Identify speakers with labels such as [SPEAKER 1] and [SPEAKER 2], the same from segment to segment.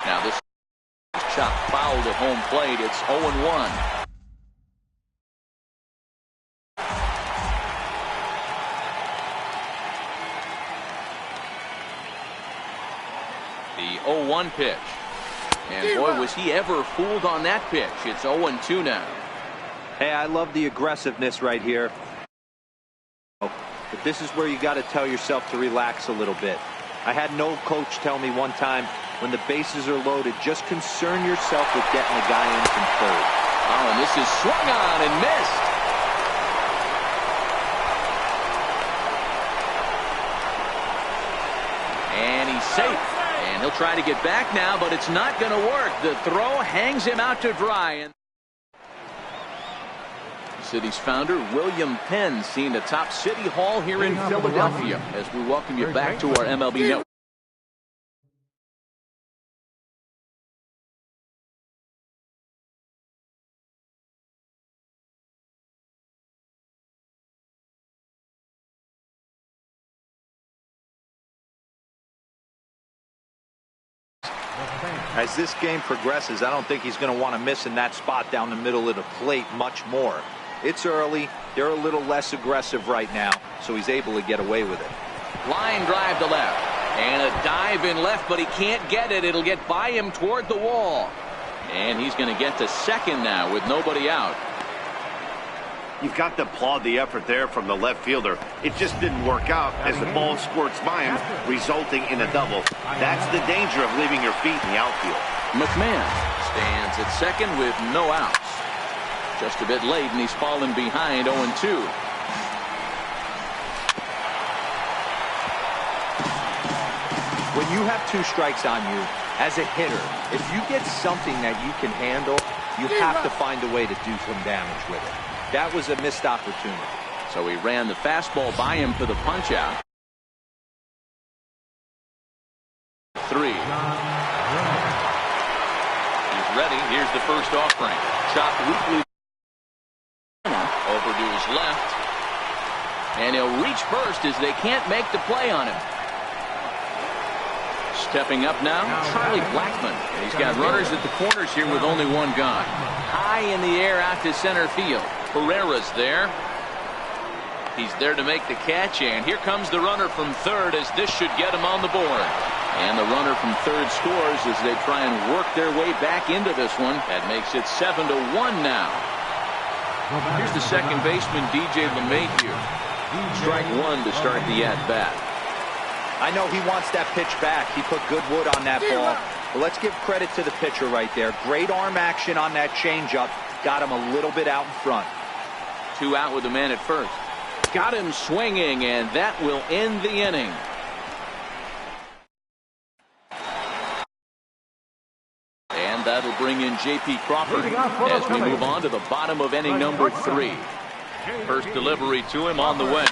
[SPEAKER 1] Now this shot fouled at home plate. It's 0-1. The 0-1 pitch. And boy, was he ever fooled on that pitch. It's 0-2 now.
[SPEAKER 2] Hey, I love the aggressiveness right here. But this is where you got to tell yourself to relax a little bit. I had an old coach tell me one time, when the bases are loaded, just concern yourself with getting the guy in from third.
[SPEAKER 1] Oh, and this is swung on and missed. And he's safe. And he'll try to get back now, but it's not going to work. The throw hangs him out to dry. And City's founder, William Penn, seen atop City Hall here in Philadelphia as we welcome you back to our MLB Network.
[SPEAKER 2] As this game progresses, I don't think he's going to want to miss in that spot down the middle of the plate much more. It's early. They're a little less aggressive right now, so he's able to get away with it.
[SPEAKER 1] Line drive to left. And a dive in left, but he can't get it. It'll get by him toward the wall. And he's going to get to second now with nobody out.
[SPEAKER 3] You've got to applaud the effort there from the left fielder. It just didn't work out as the ball squirts by him, resulting in a double. That's the danger of leaving your feet in the outfield.
[SPEAKER 1] McMahon stands at second with no outs. Just a bit late, and he's fallen behind 0-2.
[SPEAKER 2] When you have 2 strikes on you, as a hitter, if you get something that you can handle, you have to find a way to do some damage with it. That was a missed opportunity.
[SPEAKER 1] So he ran the fastball by him for the punch out. 3. He's ready. Here's the first offering. Chopped weakly over to his left. And he'll reach first as they can't make the play on him. Stepping up now, Charlie Blackmon. And he's got runners at the corners here with only one guy. High in the air out to center field. Herrera's there. He's there to make the catch, and here comes the runner from third as this should get him on the board. And the runner from third scores as they try and work their way back into this one. That makes it 7-1 now. Here's the second baseman, DJ LeMahieu. Strike one to start the at-bat.
[SPEAKER 2] I know he wants that pitch back. He put good wood on that ball. But let's give credit to the pitcher right there. Great arm action on that changeup. Got him a little bit out in front.
[SPEAKER 1] 2 out with the man at first. Got him swinging, and that will end the inning. And that'll bring in J.P. Crawford as we move on to the bottom of inning number 3. First delivery to him on the way.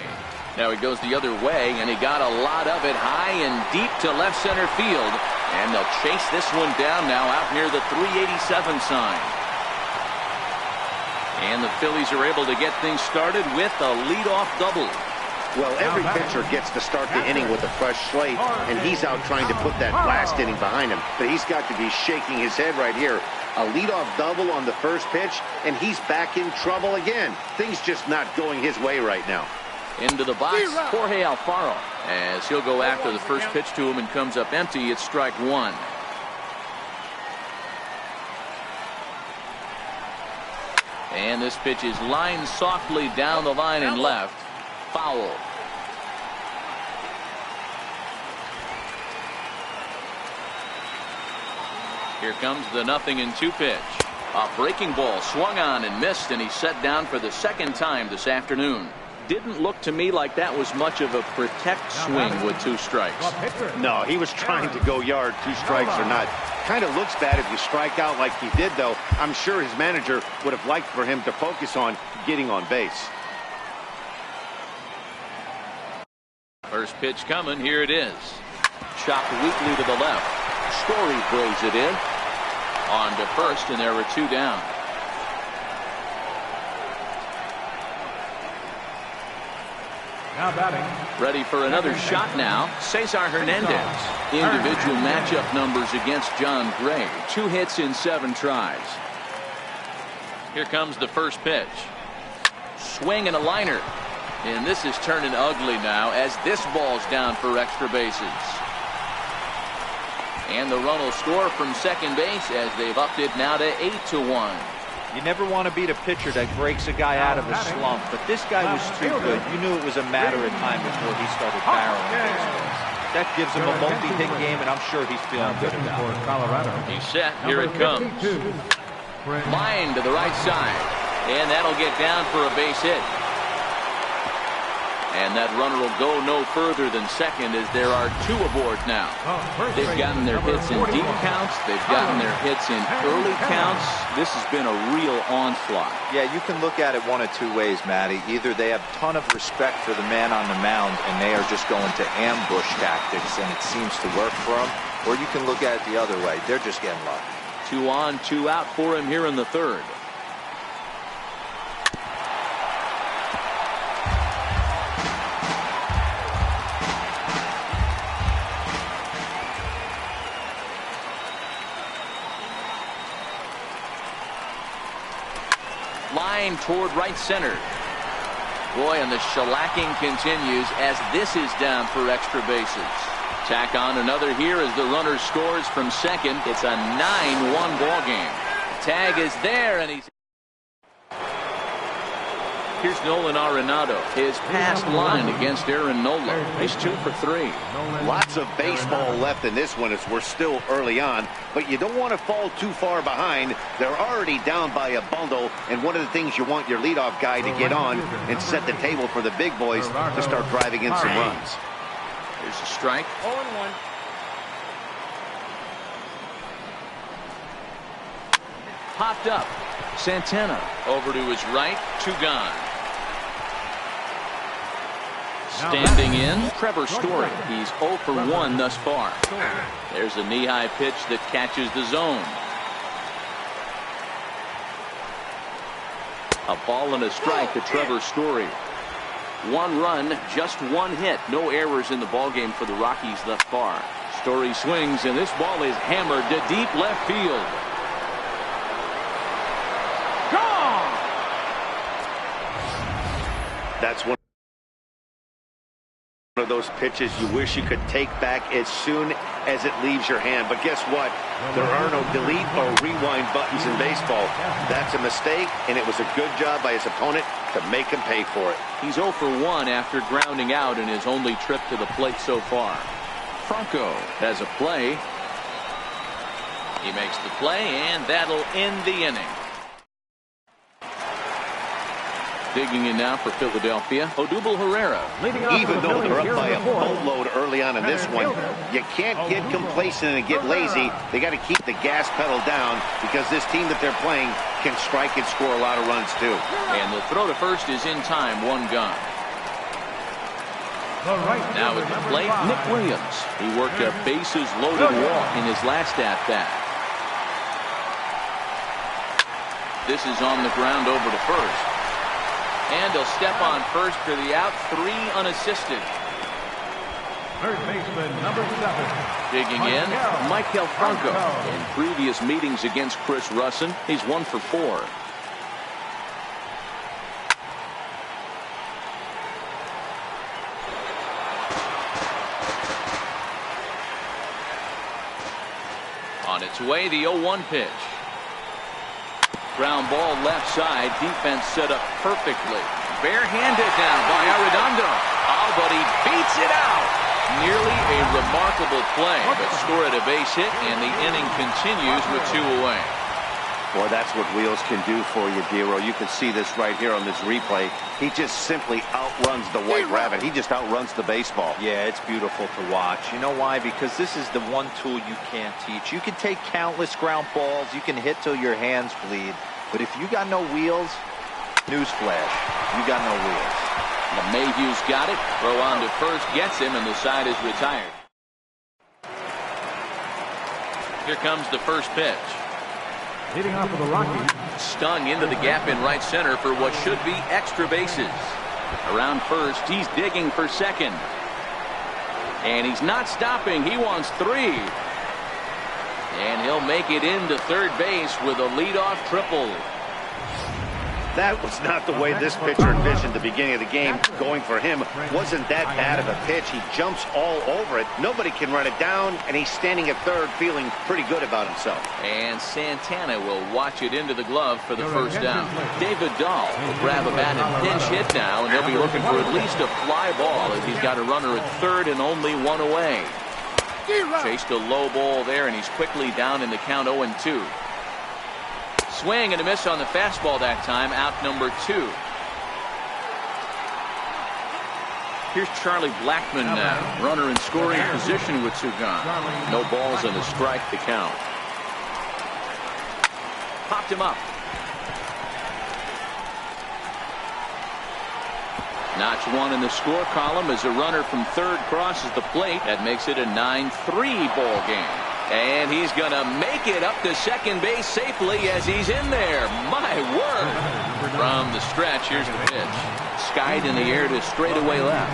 [SPEAKER 1] Now he goes the other way, and he got a lot of it high and deep to left center field. And they'll chase this one down now out near the 387 sign. And the Phillies are able to get things started with a leadoff double.
[SPEAKER 3] Well, every pitcher gets to start the inning with a fresh slate, and he's out trying to put that last inning behind him. But he's got to be shaking his head right here. A leadoff double on the first pitch, and he's back in trouble again. Things just not going his way right now.
[SPEAKER 1] Into the box, Jorge Alfaro, as he'll go after the first pitch to him and comes up empty. It's strike one. And this pitch is lined softly down the line and left. Foul. Here comes the 0-2 pitch. A breaking ball swung on and missed, and he's set down for the second time this afternoon. Didn't look to me like that was much of a protect swing with 2 strikes.
[SPEAKER 3] No, he was trying to go yard, 2 strikes or not. Kind of looks bad if you strike out like he did, though. I'm sure his manager would have liked for him to focus on getting on base.
[SPEAKER 1] First pitch coming. Here it is. Chopped weakly to the left. Story throws it in. On to first, and there were 2 down.
[SPEAKER 4] Now batting.
[SPEAKER 1] Ready for another shot now. Cesar Hernandez. Individual matchup numbers against John Gray. 2 hits in 7 tries. Here comes the first pitch. Swing and a liner. And this is turning ugly now as this ball's down for extra bases. And the run will score from second base as they've upped it now to 8-1.
[SPEAKER 2] You never want to beat a pitcher that breaks a guy out of a slump, but this guy was too good. You knew it was a matter of time before he started barreling baseballs. That gives him a multi-hit game, and I'm sure he's feeling good about it.
[SPEAKER 1] He's set. Here it comes. Line to the right side, and that'll get down for a base hit. And that runner will go no further than second as there are 2 aboard now. They've gotten their hits in deep counts. They've gotten their hits in early counts. This has been a real onslaught.
[SPEAKER 2] Yeah, you can look at it one of 2 ways, Matty. Either they have a ton of respect for the man on the mound and they are just going to ambush tactics and it seems to work for them, or you can look at it the other way. They're just getting lucky.
[SPEAKER 1] 2 on, 2 out for him here in the 3rd. Line toward right center. Boy, and the shellacking continues as this is down for extra bases. Tack on another here as the runner scores from second. It's a 9-1 ball game. Tag is there, and he's. Here's Nolan Arenado. His past line against Aaron Nola. He's 2 for 3.
[SPEAKER 3] Lots of baseball left in this one as we're still early on, but you don't want to fall too far behind. They're already down by a bundle, and one of the things you want your leadoff guy to get on and set the table for the big boys to start driving in some runs.
[SPEAKER 1] Here's a strike.
[SPEAKER 5] 0-1.
[SPEAKER 1] Popped up. Santana over to his right. 2 gone. Standing in, Trevor Story. He's 0 for 1 thus far. There's a knee-high pitch that catches the zone. A ball and a strike to Trevor Story. 1 run, just 1 hit. No errors in the ballgame for the Rockies thus far. Story swings, and this ball is hammered to deep left field.
[SPEAKER 4] Gone!
[SPEAKER 3] That's one of those pitches you wish you could take back as soon as it leaves your hand. But guess what? There are no delete or rewind buttons in baseball. That's a mistake, and it was a good job by his opponent to make him pay for it.
[SPEAKER 1] He's 0 for 1 after grounding out in his only trip to the plate so far. Franco has a play. He makes the play, and that'll end the inning. Digging in now for Philadelphia, Odubel Herrera.
[SPEAKER 3] Even though they're up by a boatload early on in this one, you can't get complacent and get lazy. They got to keep the gas pedal down because this team that they're playing can strike and score a lot of runs too.
[SPEAKER 1] And the throw to first is in time. 1 gone. Now at the plate, Nick Williams. He worked a bases-loaded walk in his last at-bat. This is on the ground over to first. And he'll step on first for the out. 3 unassisted.
[SPEAKER 4] Third baseman, number 7.
[SPEAKER 1] Digging in, Maikel Franco. In previous meetings against Chris Russin, he's 1 for 4. On its way, the 0-1 pitch. Ground ball left side. Defense set up perfectly. Barehanded down by Arredondo. Oh, but he beats it out. Nearly a remarkable play, but scored a base hit, and the inning continues with 2 away.
[SPEAKER 3] Boy, that's what Wheels can do for you, Dero. You can see this right here on this replay. He just simply outruns the White Rabbit. He just outruns the baseball.
[SPEAKER 2] Yeah, it's beautiful to watch. You know why? Because this is the one tool you can't teach. You can take countless ground balls. You can hit till your hands bleed. But if you got no wheels, newsflash, you got no wheels.
[SPEAKER 1] LeMahieu's got it. Throw on to first, gets him, and the side is retired. Here comes the first pitch.
[SPEAKER 4] Leading off of the Rockies.
[SPEAKER 1] Stung into the gap in right center for what should be extra bases. Around first, he's digging for second. And he's not stopping. He wants 3. And he'll make it into third base with a leadoff triple.
[SPEAKER 3] That was not the way this pitcher envisioned the beginning of the game. Going for him wasn't that bad of a pitch. He jumps all over it. Nobody can run it down, and he's standing at third feeling pretty good about himself.
[SPEAKER 1] And Santana will watch it into the glove for the first down. David Dahl will grab a bat and pinch hit now, and he'll be looking for at least a fly ball as he's got a runner at third and only 1 away. Chased a low ball there, and he's quickly down in the count 0-2. Swing and a miss on the fastball that time, out number 2. Here's Charlie Blackmon now, runner in scoring position with Sugan. No balls and a strike to count. Popped him up. Notch 1 in the score column as a runner from third crosses the plate. That makes it a 9-3 ball game. And he's going to make it up to second base safely as he's in there. My word. From the stretch, here's the pitch. Skied in the air to straightaway left.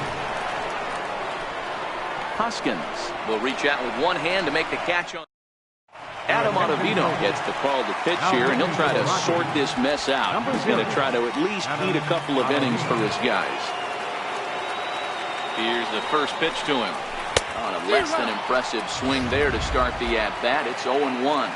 [SPEAKER 1] Hoskins will reach out with one hand to make the catch on. Adam Ottavino gets the call to pitch here, and he'll try to sort this mess out. He's going to try to at least eat a couple of innings for his guys. Here's the first pitch to him. On a less than impressive swing there to start the at-bat. It's 0-1.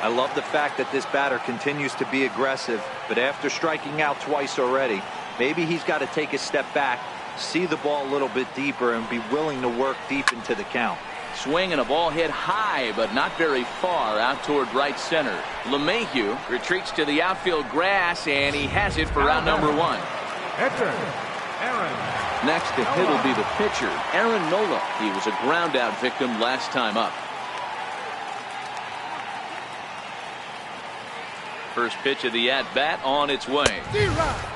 [SPEAKER 2] I love the fact that this batter continues to be aggressive, but after striking out twice already, maybe he's got to take a step back, see the ball a little bit deeper, and be willing to work deep into the count.
[SPEAKER 1] Swing and a ball hit high, but not very far out toward right center. LeMahieu retreats to the outfield grass, and he has it for round number 1. Next to hit will be the pitcher, Aaron Nola. He was a ground out victim last time up. First pitch of the at-bat on its way.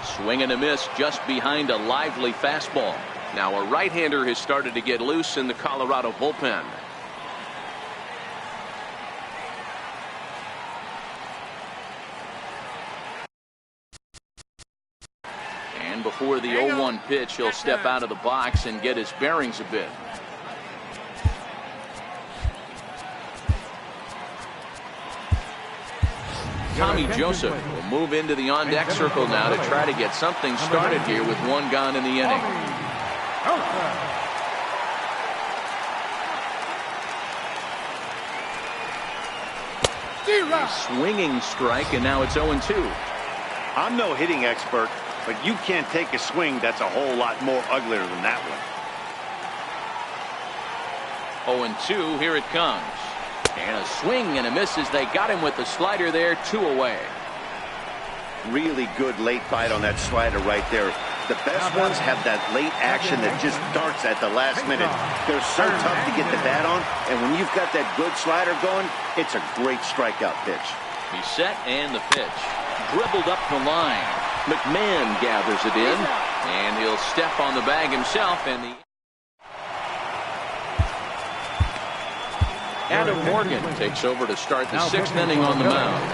[SPEAKER 1] Swing and a miss just behind a lively fastball. Now a right-hander has started to get loose in the Colorado bullpen. And before the 0-1 pitch, he'll step out of the box and get his bearings a bit. Tommy Joseph will move into the on-deck circle now to try to get something started here with 1 gone in the inning. Swinging strike, and now it's 0-2.
[SPEAKER 3] I'm no hitting expert, but you can't take a swing that's a whole lot more uglier than that one.
[SPEAKER 1] 0-2, here it comes. And a swing and a miss as they got him with the slider there, 2 away.
[SPEAKER 3] Really good late bite on that slider right there. The best ones have that late action that just darts at the last minute. They're so tough to get the bat on, and when you've got that good slider going, it's a great strikeout pitch.
[SPEAKER 1] He's set, and the pitch. Dribbled up the line. McMahon gathers it in, and he'll step on the bag himself, and the Adam Morgan takes over to start the 6th inning on the mound.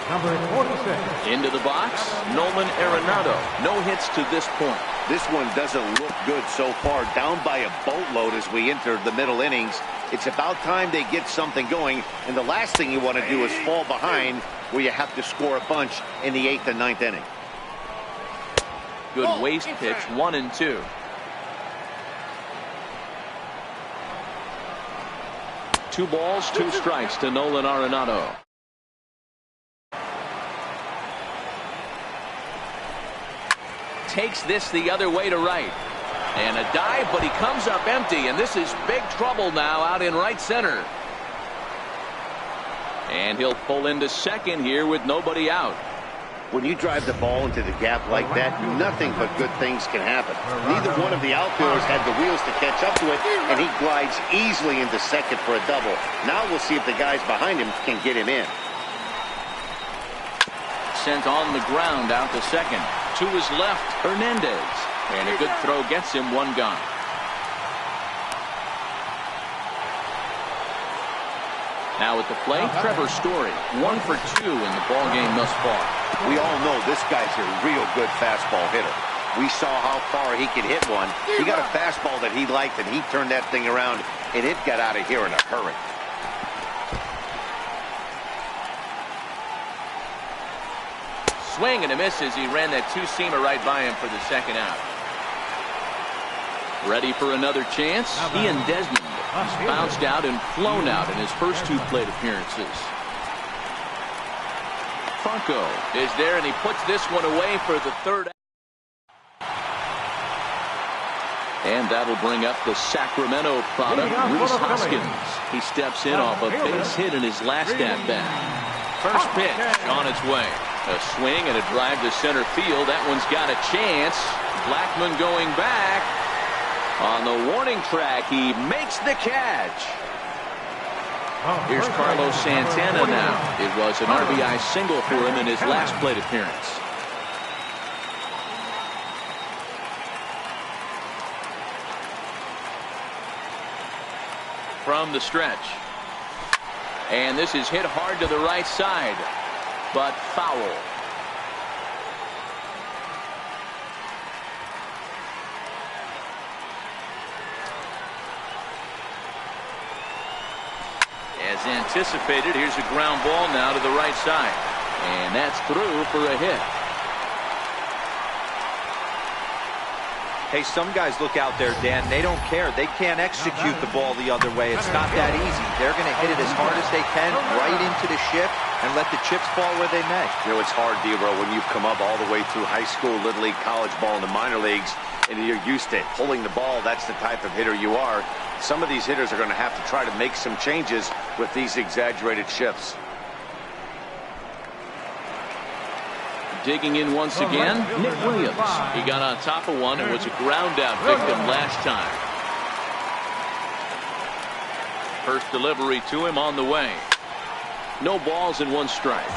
[SPEAKER 4] Number 46.
[SPEAKER 1] Into the box, Nolan Arenado. No hits to this point.
[SPEAKER 3] This one doesn't look good so far. Down by a boatload as we enter the middle innings. It's about time they get something going, and the last thing you want to do is fall behind where you have to score a bunch in the 8th and 9th inning.
[SPEAKER 1] Good waste pitch, 1-2. Two balls, 2 strikes to Nolan Arenado. Takes this the other way to right. And a dive, but he comes up empty, and this is big trouble now out in right center. And he'll pull into second here with nobody out.
[SPEAKER 3] When you drive the ball into the gap like that, nothing but good things can happen. Neither one of the outfielders had the wheels to catch up to it, and he glides easily into second for a double. Now we'll see if the guys behind him can get him in.
[SPEAKER 1] Sent on the ground out to second. To his left, Hernandez. And a good throw gets him 1 gone. Now at the plate, Trevor Story. 1 for 2 in the ballgame thus far.
[SPEAKER 3] We all know this guy's a real good fastball hitter. We saw how far he could hit one. He got a fastball that he liked, and he turned that thing around, and it got out of here in a hurry.
[SPEAKER 1] Swing and a miss as he ran that two-seamer right by him for the second out. Ready for another chance? Ian Desmond has bounced out and flown out in his first two plate appearances. Franco is there, and he puts this one away for the third out. And that'll bring up the Sacramento product, Rhys Hoskins. He steps in off a base hit in his last at-bat. First pitch on its way. A swing and a drive to center field. That one's got a chance. Blackmon going back. On the warning track, he makes the catch. Here's Carlos Santana now. It was an RBI single for him in his last plate appearance. From the stretch. And this is hit hard to the right side, but foul. As anticipated, here's a ground ball now to the right side. And that's through for a hit.
[SPEAKER 2] Hey, some guys look out there, Dan, they don't care. They can't execute the ball the other way. It's not that easy. They're going to hit it as hard as they can right into the shift and let the chips fall where they may.
[SPEAKER 3] You know, it's hard, D-Bro, when you've come up all the way through high school, little league, college ball, and the minor leagues, and you're used to pulling the ball. That's the type of hitter you are. Some of these hitters are going to have to try to make some changes with these exaggerated shifts.
[SPEAKER 1] Digging in once again, Nick Williams. He got on top of one and was a ground out victim last time. First delivery to him on the way. No balls and one strike.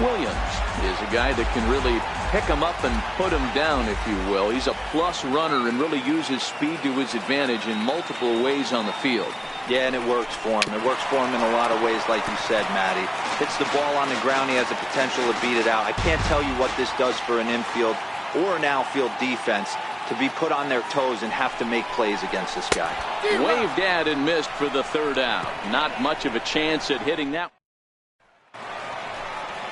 [SPEAKER 1] Williams is a guy that can really pick him up and put him down, if you will. He's a plus runner and really uses speed to his advantage in multiple ways on the field.
[SPEAKER 2] Yeah, and it works for him. It works for him in a lot of ways, like you said, Matty. Hits the ball on the ground. He has the potential to beat it out. I can't tell you what this does for an infield or an outfield defense to be put on their toes and have to make plays against this guy.
[SPEAKER 1] Waved at and missed for the third out. Not much of a chance at hitting that.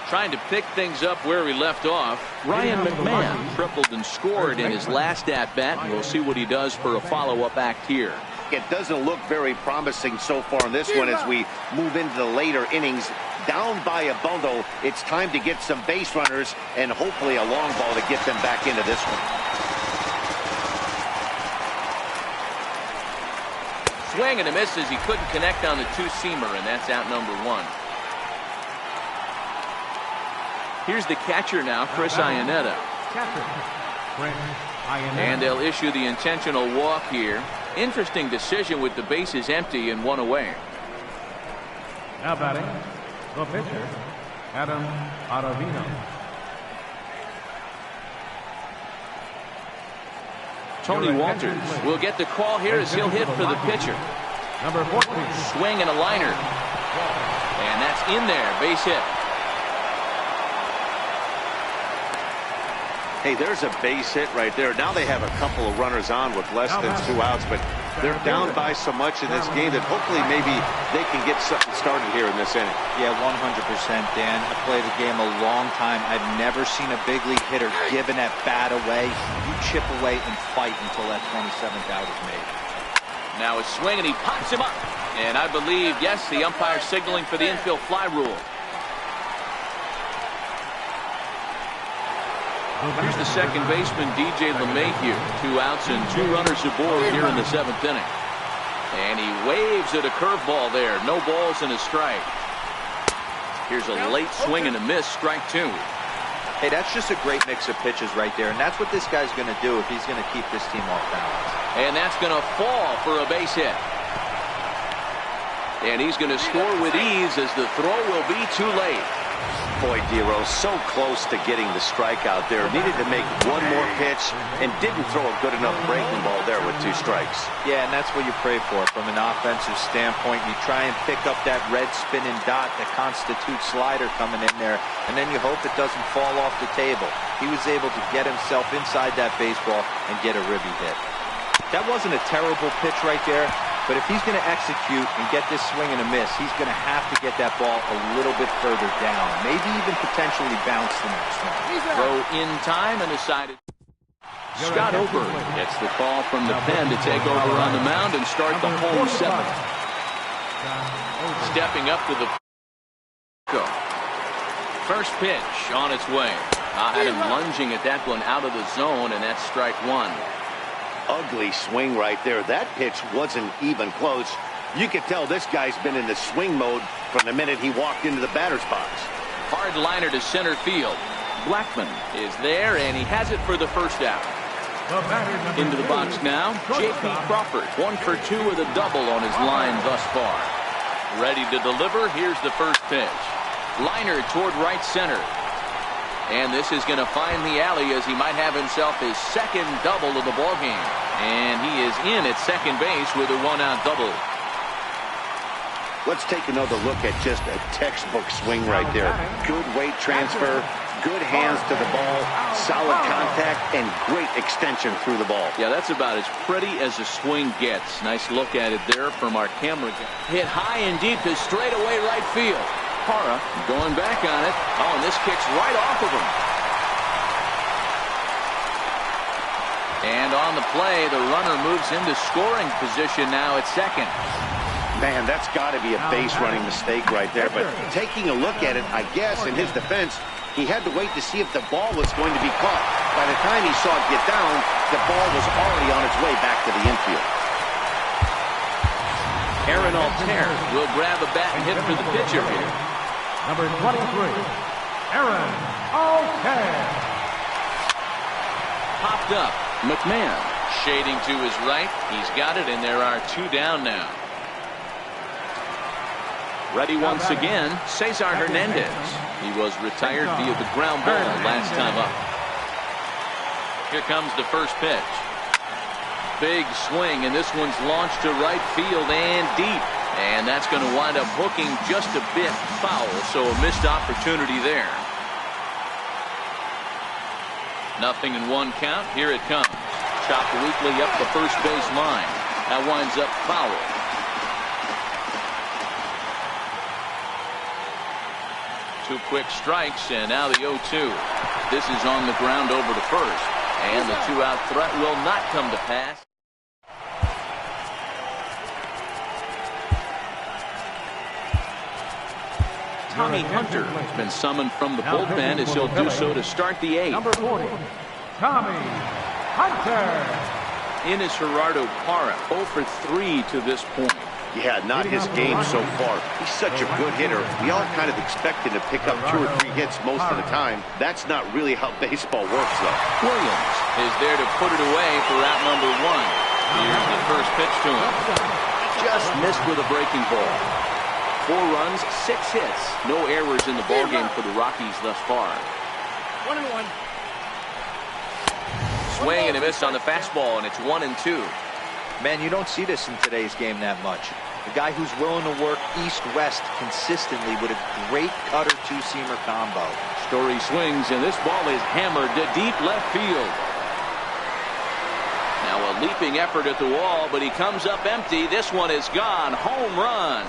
[SPEAKER 1] Trying to pick things up where he left off. Ryan McMahon tripled and scored in his last at-bat, and we'll see what he does for a follow-up act here.
[SPEAKER 3] It doesn't look very promising so far in this one as we move into the later innings. Down by a bundle, it's time to get some base runners and hopefully a long ball to get them back into this one.
[SPEAKER 1] Swing and a miss as he couldn't connect on the two-seamer, and that's out number one. Here's the catcher now, Chris Iannetta. And they'll issue the intentional walk here. Interesting decision with the bases empty and one away.
[SPEAKER 4] Now batting, the pitcher, Adam Ottavino.
[SPEAKER 1] Tony Walters will get the call here as he'll hit for the pitcher.
[SPEAKER 4] Number 14.
[SPEAKER 1] Swing and a liner. And that's in there, base hit.
[SPEAKER 3] Hey, there's a base hit right there. Now they have a couple of runners on with less than 2 outs, but they're down by so much in this game that hopefully maybe they can get something started here in this inning.
[SPEAKER 2] Yeah, 100%, Dan. I played the game a long time. I've never seen a big league hitter give an at-bat away. You chip away and fight until that 27th out is made.
[SPEAKER 1] Now a swing, and he pops him up. And I believe, yes, the umpire signaling for the infield fly rule. Here's the second baseman, DJ LeMahieu. 2 outs and 2 runners aboard here in the 7th inning. And he waves at a curveball there. No balls and a strike. Here's a late swing and a miss, strike 2.
[SPEAKER 2] Hey, that's just a great mix of pitches right there. And that's what this guy's going to do if he's going to keep this team off balance.
[SPEAKER 1] And that's going to fall for a base hit. And he's going to score with ease as the throw will be too late.
[SPEAKER 3] Boy, Dero, so close to getting the strikeout there. Needed to make one more pitch and didn't throw a good enough breaking ball there with 2 strikes.
[SPEAKER 2] Yeah, and that's what you pray for from an offensive standpoint. You try and pick up that red spinning dot that constitutes slider coming in there, and then you hope it doesn't fall off the table. He was able to get himself inside that baseball and get a ribby hit. That wasn't a terrible pitch right there, but if he's going to execute and get this swing and a miss, he's going to have to get that ball a little bit further down, maybe even potentially bounce the next one.
[SPEAKER 1] Throw in time and decided. Scott Oberg gets the call from the pen to take over on the mound and start the home 7th. Stepping up to the go. First pitch on its way. I had him lunging at that one out of the zone, and that's strike 1.
[SPEAKER 3] Ugly swing right there. That pitch wasn't even close. You could tell this guy's been in the swing mode from the minute he walked into the batter's box.
[SPEAKER 1] Hard liner to center field. Blackmon is there, and he has it for the first out. Into the box now, J.P. Crawford. 1 for 2 with a double on his line thus far. Ready to deliver. Here's the first pitch. Liner toward right center. And this is going to find the alley as he might have himself his 2nd double of the ballgame. And he is in at second base with a 1-out double.
[SPEAKER 3] Let's take another look at just a textbook swing right there. Good weight transfer, good hands to the ball, solid contact, and great extension through the ball.
[SPEAKER 1] Yeah, that's about as pretty as a swing gets. Nice look at it there from our camera guy. Hit high and deep to straightaway right field. Parra going back on it. Oh, and this kicks right off of him. And on the play, the runner moves into scoring position now at second.
[SPEAKER 3] Man, that's got to be a base-running mistake right there. But taking a look at it, I guess, in his defense, he had to wait to see if the ball was going to be caught. By the time he saw it get down, the ball was already on its way back to the infield.
[SPEAKER 1] Aaron Altair will grab a bat and hit for the pitcher here.
[SPEAKER 4] Number 23, Aaron Altair.
[SPEAKER 1] Popped up. McMahon shading to his right. He's got it, and there are 2 down now. Ready once again, Cesar Hernandez. He was retired via the ground ball last time up. Here comes the first pitch. Big swing, and this one's launched to right field and deep. And that's going to wind up hooking just a bit foul, so a missed opportunity there. 0-1 count. Here it comes. Chopped weakly up the first base line. That winds up foul. Two quick strikes, and now the 0-2. This is on the ground over to first, and the 2-out threat will not come to pass. Tommy Hunter has been summoned from the bullpen as he'll do so to start the 8th.
[SPEAKER 4] Number 40, Tommy Hunter.
[SPEAKER 1] In is Gerardo Parra, 0 for 3 to this point.
[SPEAKER 3] Yeah, not his game so far. He's such a good hitter. We all kind of expect him to pick up 2 or 3 hits most of the time. That's not really how baseball works, though.
[SPEAKER 1] Williams is there to put it away for out number 1. Here's the first pitch to him. Just missed with a breaking ball. 4 runs, 6 hits. No errors in the ballgame for the Rockies thus far.
[SPEAKER 5] 1-1.
[SPEAKER 1] Swing and a miss on the fastball, and it's 1-2.
[SPEAKER 2] Man, you don't see this in today's game that much. A guy who's willing to work east-west consistently with a great cutter two-seamer combo.
[SPEAKER 1] Story swings, and this ball is hammered to deep left field. Now a leaping effort at the wall, but he comes up empty. This one is gone. Home run.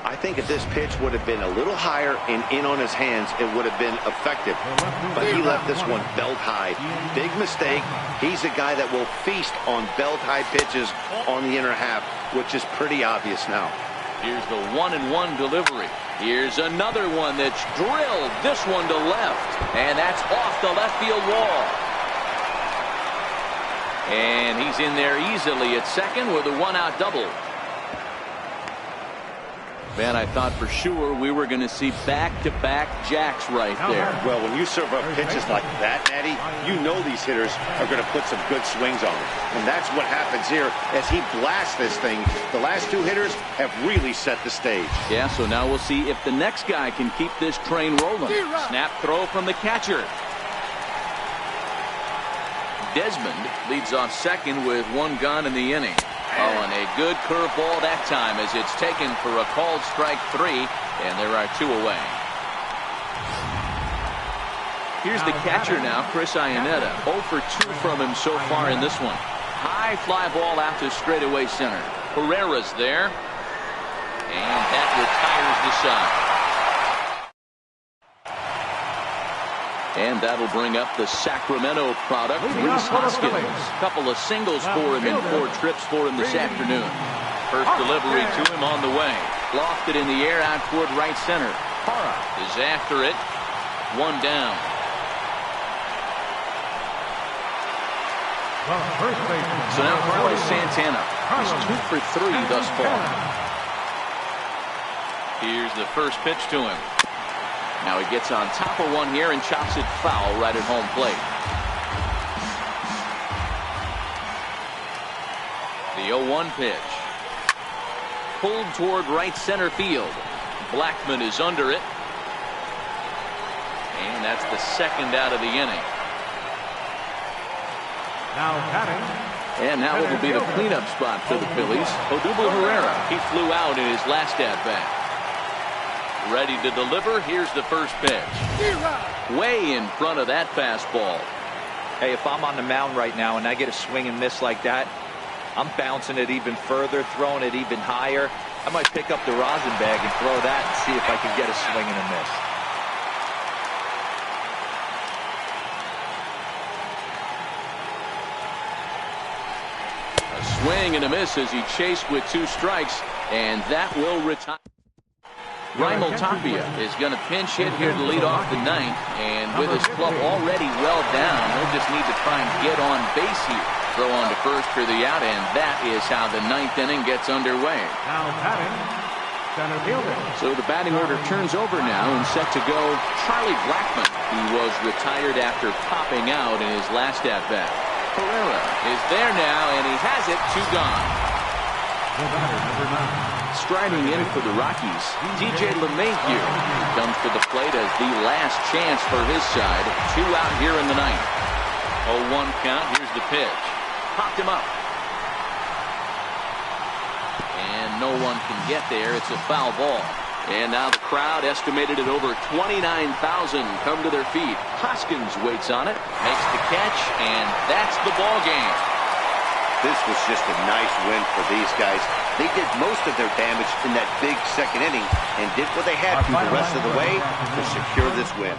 [SPEAKER 3] I think if this pitch would have been a little higher and in on his hands, it would have been effective. But he left this one belt high. Big mistake. He's a guy that will feast on belt high pitches on the inner half, which is pretty obvious now.
[SPEAKER 1] Here's the 1-1 delivery. Here's another one that's drilled. This one to left. And that's off the left field wall. And he's in there easily at second with a 1-out double. Man, I thought for sure we were going to see back-to-back jacks right there.
[SPEAKER 3] Well, when you serve up pitches like that, Matty, you know these hitters are going to put some good swings on it. And that's what happens here as he blasts this thing. The last two hitters have really set the stage.
[SPEAKER 1] Yeah, so now we'll see if the next guy can keep this train rolling. Snap throw from the catcher. Desmond leads off second with one gone in the inning. Oh, and a good curveball that time as it's taken for a called strike 3, and there are 2 away. Here's the catcher now, Chris Iannetta. 0 for 2 from him so far in this one. High fly ball out to straightaway center. Herrera's there, and that retires the side. And that'll bring up the Sacramento product, Rhys Hoskins. A couple of singles for him and 4 trips for him this afternoon. First delivery to him on the way. Lofted in the air out toward right center. Parra is after it. 1 down.
[SPEAKER 4] So
[SPEAKER 1] now Carlos Santana is 2 for 3 thus far. Here's the first pitch to him. Now he gets on top of one here and chops it foul right at home plate. The 0-1 pitch. Pulled toward right center field. Blackmon is under it. And that's the second out of the inning.
[SPEAKER 4] Now batting.
[SPEAKER 1] And now it'll be the cleanup spot for the Phillies. Odubel Herrera. He flew out in his last at-bat. Ready to deliver. Here's the first pitch. Way in front of that fastball.
[SPEAKER 2] Hey, if I'm on the mound right now and I get a swing and miss like that, I'm bouncing it even further, throwing it even higher. I might pick up the rosin bag and throw that and see if I can get a swing and a miss.
[SPEAKER 1] A swing and a miss as he chased with 2 strikes, and that will retire. Raimel Tapia is going to pinch hit here to lead off the 9th, and with his club already well down, he'll just need to try and get on base here. Throw on to first for the out, and that is how the 9th inning gets underway.
[SPEAKER 4] Now batting, center fielder.
[SPEAKER 1] So the batting order turns over now, and set to go Charlie Blackmon, who was retired after popping out in his last at-bat. Herrera is there now, and he has it. 2 gone.
[SPEAKER 4] The batter, number 9.
[SPEAKER 1] Striding in for the Rockies, DJ LeMahieu comes to the plate as the last chance for his side. 2 out here in the 9th. 0-1 count. Here's the pitch. Popped him up. And no one can get there. It's a foul ball. And now the crowd, estimated at over 29,000, come to their feet. Hoskins waits on it, makes the catch, and that's the ball game.
[SPEAKER 3] This was just a nice win for these guys. They did most of their damage in that big second inning and did what they had to the rest of the way to secure this win.